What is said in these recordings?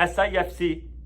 SIFC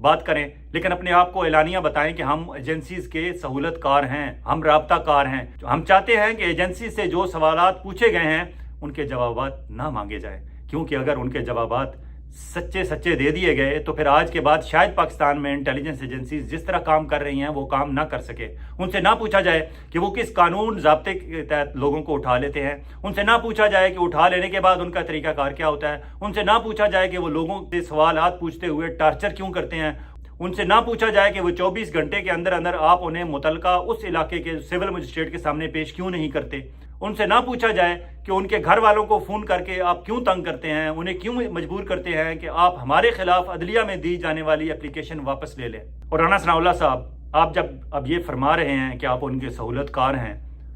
بات کریں، لیکن اپنے آپ کو اعلانیہ بتائیں کہ ہم ایجنسیز کے سہولت کار ہیں، ہم رابطہ کار ہیں۔ ہم چاہتے ہیں کہ ایجنسی سے جو سوالات پوچھے گئے ہیں ان کے جوابات نہ مانگے جائیں، کیونکہ اگر ان کے جوابات سچے دے دیے گئے تو پھر آج کے بعد شاید پاکستان میں انٹیلیجنس ایجنسیز جس طرح کام کر رہی ہیں وہ کام نہ کر سکے۔ ان سے نہ پوچھا جائے کہ وہ کس قانون ضابطے کے تحت لوگوں کو اٹھا لیتے ہیں، ان سے نہ پوچھا جائے کہ اٹھا لینے کے بعد ان کا طریقہ کار کیا ہوتا ہے، ان سے نہ پوچھا جائے کہ وہ لوگوں سے سوالات پوچھتے ہوئے ٹارچر کیوں کرتے ہیں، ان سے نہ پوچھا جائے کہ وہ 24 گھنٹے کے اندر اندر آپ انہیں متعلقہ اس علاقے کے سول مجسٹریٹ کے سامنے پیش کیوں نہیں کرتے، ان سے نہ پوچھا جائے کہ ان کے گھر والوں کو فون کر کے آپ کیوں تنگ کرتے ہیں، انہیں کیوں مجبور کرتے ہیں کہ آپ ہمارے خلاف عدلیہ میں دی جانے والی اپلیکیشن واپس لے لیں۔ اور رانا ثناء اللہ صاحب، آپ جب اب یہ فرما رہے ہیں کہ آپ ان کے سہولت کار ہیں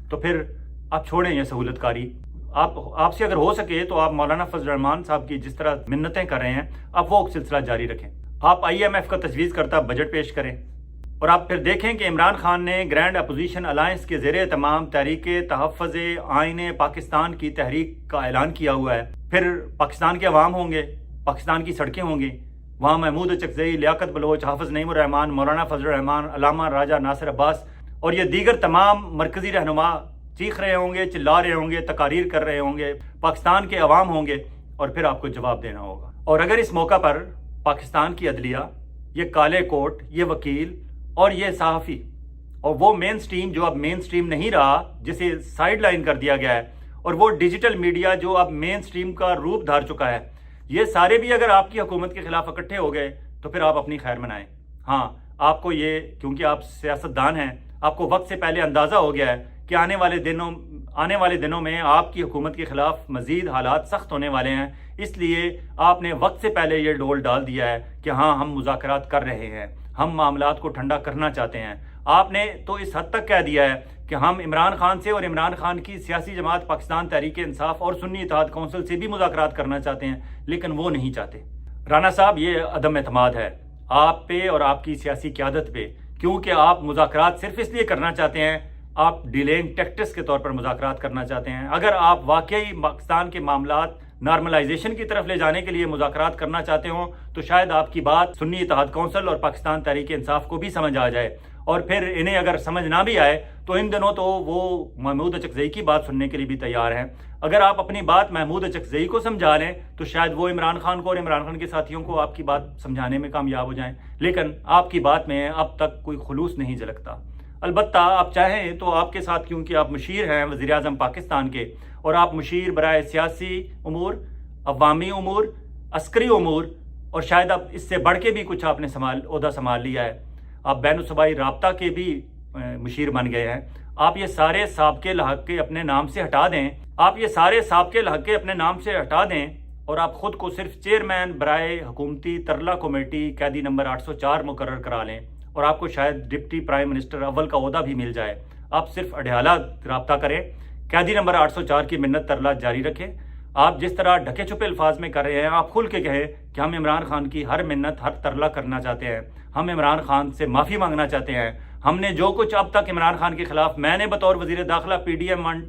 تو پھر آپ چھوڑیں یہ سہولت کاری۔ آپ سے اگر ہو سکے تو آپ مولانا فضل الرحمان صاحب کی جس طرح منتیں کر رہے ہیں آپ وہ سلسلہ جاری رکھیں۔ آپ IMF کا تجویز کرتا بجٹ پیش کریں، اور آپ پھر دیکھیں کہ عمران خان نے گرینڈ اپوزیشن الائنس کے زیر تمام تحریک تحفظ آئین پاکستان کی تحریک کا اعلان کیا ہوا ہے۔ پھر پاکستان کے عوام ہوں گے، پاکستان کی سڑکیں ہوں گی، وہاں محمود اچکزئی، لیاقت بلوچ، حافظ نعیم الرحمان، مولانا فضل الرحمان، علامہ راجہ ناصر عباس اور یہ دیگر تمام مرکزی رہنما چیخ رہے ہوں گے، چلا رہے ہوں گے، تقاریر کر رہے ہوں گے، پاکستان کے عوام ہوں گے، اور پھر آپ کو جواب دینا ہوگا۔ اور اگر اس موقع پر پاکستان کی عدلیہ، یہ کالے کوٹ، یہ وکیل اور یہ صحافی اور وہ مین سٹریم جو اب مین سٹریم نہیں رہا، جسے سائیڈ لائن کر دیا گیا ہے، اور وہ ڈیجیٹل میڈیا جو اب مین سٹریم کا روپ دھار چکا ہے، یہ سارے بھی اگر آپ کی حکومت کے خلاف اکٹھے ہو گئے تو پھر آپ اپنی خیر منائیں۔ ہاں، آپ کو یہ، کیونکہ آپ سیاستدان ہیں، آپ کو وقت سے پہلے اندازہ ہو گیا ہے کہ آنے والے دنوں میں آپ کی حکومت کے خلاف مزید حالات سخت ہونے والے ہیں، اس لیے آپ نے وقت سے پہلے یہ ڈول ڈال دیا ہے کہ ہاں ہم مذاکرات کر رہے ہیں، ہم معاملات کو ٹھنڈا کرنا چاہتے ہیں۔ آپ نے تو اس حد تک کہہ دیا ہے کہ ہم عمران خان سے اور عمران خان کی سیاسی جماعت پاکستان تحریک انصاف اور سنی اتحاد کونسل سے بھی مذاکرات کرنا چاہتے ہیں، لیکن وہ نہیں چاہتے۔ رانا صاحب، یہ عدم اعتماد ہے آپ پہ اور آپ کی سیاسی قیادت پہ، کیونکہ آپ مذاکرات صرف اس لیے کرنا چاہتے ہیں، آپ ڈیلینگ ٹیکٹس کے طور پر مذاکرات کرنا چاہتے ہیں۔ اگر آپ واقعی پاکستان کے معاملات نارملائزیشن کی طرف لے جانے کے لیے مذاکرات کرنا چاہتے ہوں تو شاید آپ کی بات سنی اتحاد کونسل اور پاکستان تحریک انصاف کو بھی سمجھ آ جائے، اور پھر انہیں اگر سمجھ نہ بھی آئے تو ان دنوں تو وہ محمود اچکزئی کی بات سننے کے لیے بھی تیار ہیں۔ اگر آپ اپنی بات محمود اچکزئی کو سمجھا لیں تو شاید وہ عمران خان کو اور عمران خان کے ساتھیوں کو آپ کی بات سمجھانے میں کامیاب ہو جائیں، لیکن آپ کی بات میں اب تک کوئی خلوص نہیں جھلکتا۔ البتہ آپ چاہیں تو آپ کے ساتھ، کیونکہ آپ مشیر ہیں وزیر اعظم پاکستان کے، اور آپ مشیر برائے سیاسی امور، عوامی امور، عسکری امور، اور شاید اب اس سے بڑھ کے بھی کچھ آپ نے عہدہ سنبھال لیا ہے، آپ بین الصوبائی رابطہ کے بھی مشیر بن گئے ہیں۔ آپ یہ سارے سابقے لحقے اپنے نام سے ہٹا دیں، اور آپ خود کو صرف چیئرمین برائے حکومتی ترلا کمیٹی قیدی نمبر 804 مقرر کرا لیں، اور آپ کو شاید ڈپٹی پرائم منسٹر اول کا عہدہ بھی مل جائے۔ آپ صرف اڈیالہ رابطہ کریں، قیدی نمبر 804 کی منت ترلا جاری رکھیں۔ آپ جس طرح ڈھکے چھپے الفاظ میں کر رہے ہیں، آپ کھل کے کہیں کہ ہم عمران خان کی ہر منت، ہر ترلا کرنا چاہتے ہیں، ہم عمران خان سے معافی مانگنا چاہتے ہیں۔ ہم نے جو کچھ اب تک عمران خان کے خلاف، میں نے بطور وزیر داخلہ PDM-1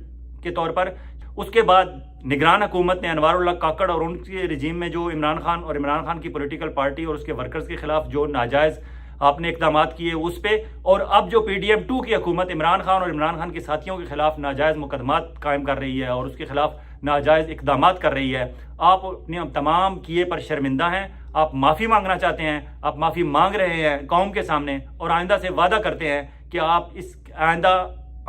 کے طور پر، اس کے بعد نگران حکومت نے انوار اللہ کاکڑ اور ان کے رجیم میں جو عمران خان اور عمران خان کی پولیٹیکل پارٹی اور اس کے ورکرز کے خلاف جو ناجائز آپ نے اقدامات کیے اس پہ، اور اب جو PDM-2 کی حکومت عمران خان اور عمران خان کے ساتھیوں کے خلاف ناجائز مقدمات قائم کر رہی ہے اور اس کے خلاف ناجائز اقدامات کر رہی ہے، آپ اپنے تمام کیے پر شرمندہ ہیں، آپ معافی مانگنا چاہتے ہیں، آپ معافی مانگ رہے ہیں قوم کے سامنے، اور آئندہ سے وعدہ کرتے ہیں کہ آپ اس آئندہ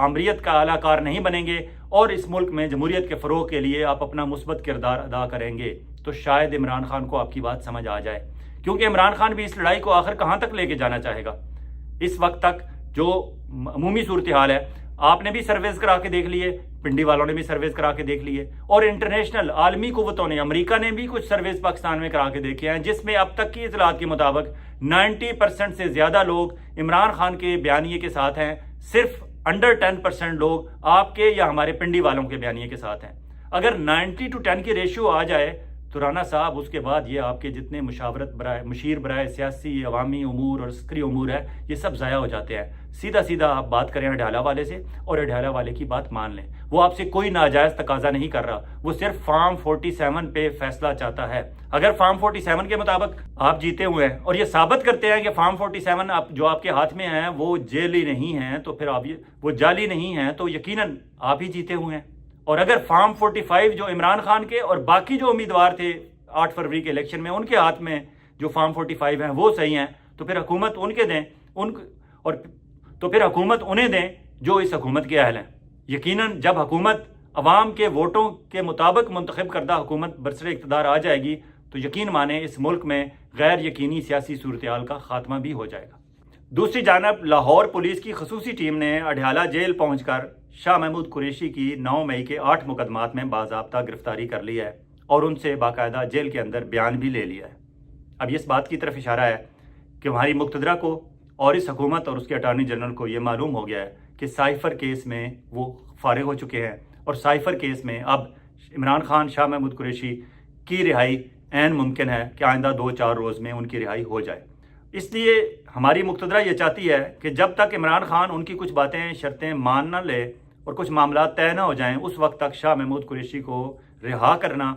آمریت کا اعلیٰ کار نہیں بنیں گے اور اس ملک میں جمہوریت کے فروغ کے لیے آپ اپنا مثبت کردار ادا کریں گے۔ تو شاید عمران خان کو آپ کی بات سمجھ آ جائے، کیونکہ عمران خان بھی اس لڑائی کو آخر کہاں تک لے کے جانا چاہے گا۔ اس وقت تک جو عمومی صورتحال ہے، آپ نے بھی سرویز کرا کے دیکھ لیے، پنڈی والوں نے بھی سرویز کرا کے دیکھ لیے، اور انٹرنیشنل عالمی قوتوں نے، امریکہ نے بھی کچھ سرویز پاکستان میں کرا کے دیکھے ہیں، جس میں اب تک کی اطلاعات کے مطابق 90% سے زیادہ لوگ عمران خان کے بیانیے کے ساتھ ہیں، صرف انڈر 10% لوگ آپ کے یا ہمارے پنڈی والوں کے بیانیے کے ساتھ ہیں۔ اگر 90-10 کی ریشیو آ جائے تو رانا صاحب اس کے بعد یہ آپ کے جتنے مشیر برائے سیاسی، عوامی امور اور عسکری امور ہے، یہ سب ضائع ہو جاتے ہیں۔ سیدھا سیدھا آپ بات کریں اڈیالہ والے سے اور اڈیالہ والے کی بات مان لیں. وہ آپ سے کوئی ناجائز تقاضا نہیں کر رہا, وہ صرف فارم 47 پہ فیصلہ چاہتا ہے. اگر فارم 47 کے مطابق آپ جیتے ہوئے ہیں اور یہ ثابت کرتے ہیں کہ فارم 47 جو آپ کے ہاتھ میں ہیں وہ جعلی نہیں ہیں, تو پھر وہ جعلی نہیں ہیں, تو یقیناً آپ ہی جیتے ہوئے ہیں. اور اگر فارم 45 جو عمران خان کے اور باقی جو امیدوار تھے 8 فروری کے الیکشن میں ان کے ہاتھ میں جو فارم 45 ہیں وہ صحیح ہیں, تو پھر حکومت ان کے دیں, تو پھر حکومت انہیں دیں جو اس حکومت کے اہل ہیں. یقیناً جب حکومت عوام کے ووٹوں کے مطابق منتخب کردہ حکومت برسر اقتدار آ جائے گی تو یقین مانیں اس ملک میں غیر یقینی سیاسی صورتحال کا خاتمہ بھی ہو جائے گا. دوسری جانب لاہور پولیس کی خصوصی ٹیم نے اڈیالہ جیل پہنچ کر شاہ محمود قریشی کی 9 مئی کے 8 مقدمات میں باضابطہ گرفتاری کر لی ہے اور ان سے باقاعدہ جیل کے اندر بیان بھی لے لیا ہے. اب اس بات کی طرف اشارہ ہے کہ ہماری مقتدرہ کو اور اس حکومت اور اس کے اٹارنی جنرل کو یہ معلوم ہو گیا ہے کہ سائفر کیس میں وہ فارغ ہو چکے ہیں اور سائفر کیس میں اب عمران خان شاہ محمود قریشی کی رہائی عین ممکن ہے کہ آئندہ 2-4 روز میں ان کی رہائی ہو جائے. اس لیے ہماری مقتدرہ یہ چاہتی ہے کہ جب تک عمران خان ان کی کچھ باتیں شرطیں مان نہ لے اور کچھ معاملات طے نہ ہو جائیں اس وقت تک شاہ محمود قریشی کو رہا کرنا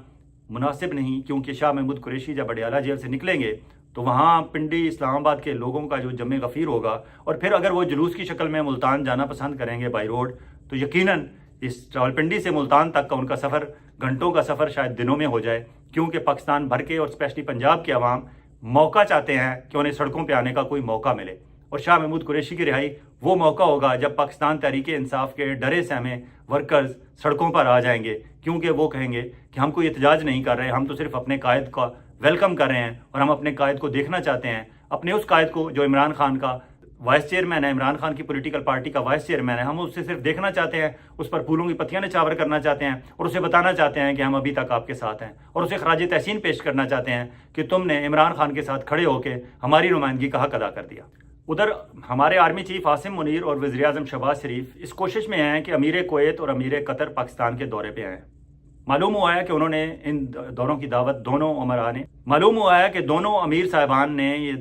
مناسب نہیں, کیونکہ شاہ محمود قریشی جب اڈیالہ جیل سے نکلیں گے تو وہاں پنڈی اسلام آباد کے لوگوں کا جو جمع غفیر ہوگا, اور پھر اگر وہ جلوس کی شکل میں ملتان جانا پسند کریں گے بائی روڈ تو یقیناً اس راولپنڈی سے ملتان تک کا ان کا سفر گھنٹوں کا سفر شاید دنوں میں ہو جائے, کیونکہ پاکستان بھر کے اور اسپیشلی پنجاب کے عوام موقع چاہتے ہیں کہ انہیں سڑکوں پہ آنے کا کوئی موقع ملے. اور شاہ محمود قریشی کی رہائی وہ موقع ہوگا جب پاکستان تحریک انصاف کے ڈرے سہمے ورکرز سڑکوں پر آ جائیں گے, کیونکہ وہ کہیں گے کہ ہم کوئی احتجاج نہیں کر رہے, ہم تو صرف اپنے قائد کا ویلکم کر رہے ہیں اور ہم اپنے قائد کو دیکھنا چاہتے ہیں, اپنے اس قائد کو جو عمران خان کا وائس چیئرمین ہے, عمران خان کی پولیٹیکل پارٹی کا وائس چیئرمین ہے, ہم اسے صرف دیکھنا چاہتے ہیں, اس پر پھولوں کی پتیاں نچھاور کرنا چاہتے ہیں اور اسے بتانا چاہتے ہیں کہ ہم ابھی تک آپ کے ساتھ ہیں, اور اسے خراج تحسین پیش کرنا چاہتے ہیں کہ تم نے عمران خان کے ساتھ کھڑے ہو کے ہماری نمائندگی کا حق ادا کر دیا. ادھر ہمارے آرمی چیف عاصم منیر اور وزیر اعظم شہباز شریف اس کوشش میں ہیں کہ امیر کویت اور امیر قطر پاکستان کے دورے پہ آئیں. معلوم ہوا ہے کہ انہوں نے ان دوروں کی دعوت دونوں امیر صاحبان نے یہ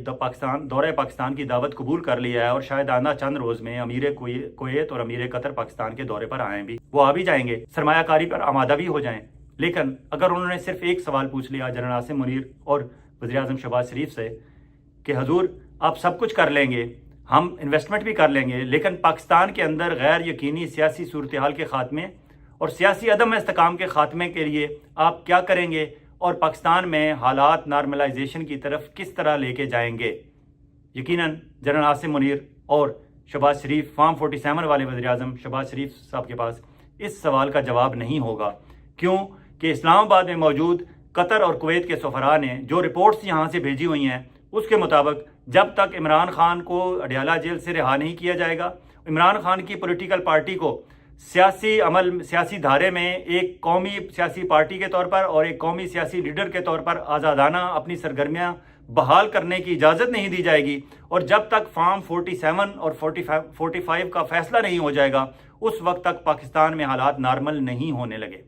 دورہ پاکستان کی دعوت قبول کر لیا ہے, اور شاید آئندہ چند روز میں امیر کویت اور امیر قطر پاکستان کے دورے پر آئیں بھی, وہ آ بھی جائیں گے, سرمایہ کاری پر آمادہ بھی ہو جائیں. لیکن اگر انہوں نے صرف ایک سوال پوچھ لیا جنرل عاصم منیر اور وزیر اعظم شہباز شریف سے کہ حضور آپ سب کچھ کر لیں گے, ہم انویسٹمنٹ بھی کر لیں گے, لیکن پاکستان کے اندر غیر یقینی سیاسی صورتحال کے خاتمے اور سیاسی عدم استحکام کے خاتمے کے لیے آپ کیا کریں گے اور پاکستان میں حالات نارملائزیشن کی طرف کس طرح لے کے جائیں گے. یقیناً جنرل عاصم منیر اور شہباز شریف فارم 47 والے وزیر اعظم شہباز شریف صاحب کے پاس اس سوال کا جواب نہیں ہوگا, کیوں کہ اسلام آباد میں موجود قطر اور کویت کے سفراء نے جو رپورٹس یہاں سے بھیجی ہوئی ہیں اس کے مطابق جب تک عمران خان کو اڈیالہ جیل سے رہا نہیں کیا جائے گا, عمران خان کی پولیٹیکل پارٹی کو سیاسی دھارے میں ایک قومی سیاسی پارٹی کے طور پر اور ایک قومی سیاسی لیڈر کے طور پر آزادانہ اپنی سرگرمیاں بحال کرنے کی اجازت نہیں دی جائے گی, اور جب تک فارم 47 اور 45 کا فیصلہ نہیں ہو جائے گا اس وقت تک پاکستان میں حالات نارمل نہیں ہونے لگے.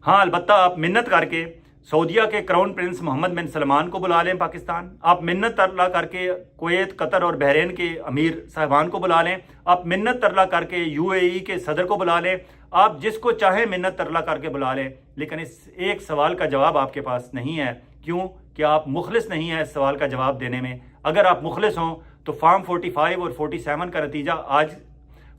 ہاں البتہ آپ منت کر کے سعودیہ کے کراؤن پرنس محمد بن سلمان کو بلا لیں پاکستان, آپ منت ترلا کر کے کویت قطر اور بحرین کے امیر صاحبان کو بلا لیں, آپ منت ترلا کر کے UAE کے صدر کو بلا لیں, آپ جس کو چاہیں منت ترلا کر کے بلا لیں, لیکن اس ایک سوال کا جواب آپ کے پاس نہیں ہے. کیوں کہ آپ مخلص نہیں ہیں اس سوال کا جواب دینے میں. اگر آپ مخلص ہوں تو فارم 45 اور 47 کا نتیجہ آج,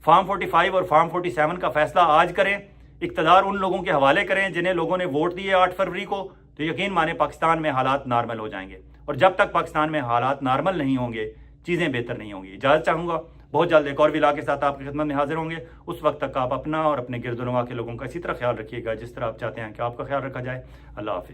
فارم 45 اور فارم 47 کا فیصلہ آج کریں, اقتدار ان لوگوں کے حوالے کریں جنہیں لوگوں نے ووٹ دیے 8 فروری کو, تو یقین مانیں پاکستان میں حالات نارمل ہو جائیں گے, اور جب تک پاکستان میں حالات نارمل نہیں ہوں گے چیزیں بہتر نہیں ہوں گی. اجازت چاہوں گا, بہت جلد ایک اور ویلا کے ساتھ آپ کی خدمت میں حاضر ہوں گے. اس وقت تک آپ اپنا اور اپنے گرد و نواح کے لوگوں کا اسی طرح خیال رکھیے گا جس طرح آپ چاہتے ہیں کہ آپ کا خیال رکھا جائے. اللہ حافظ.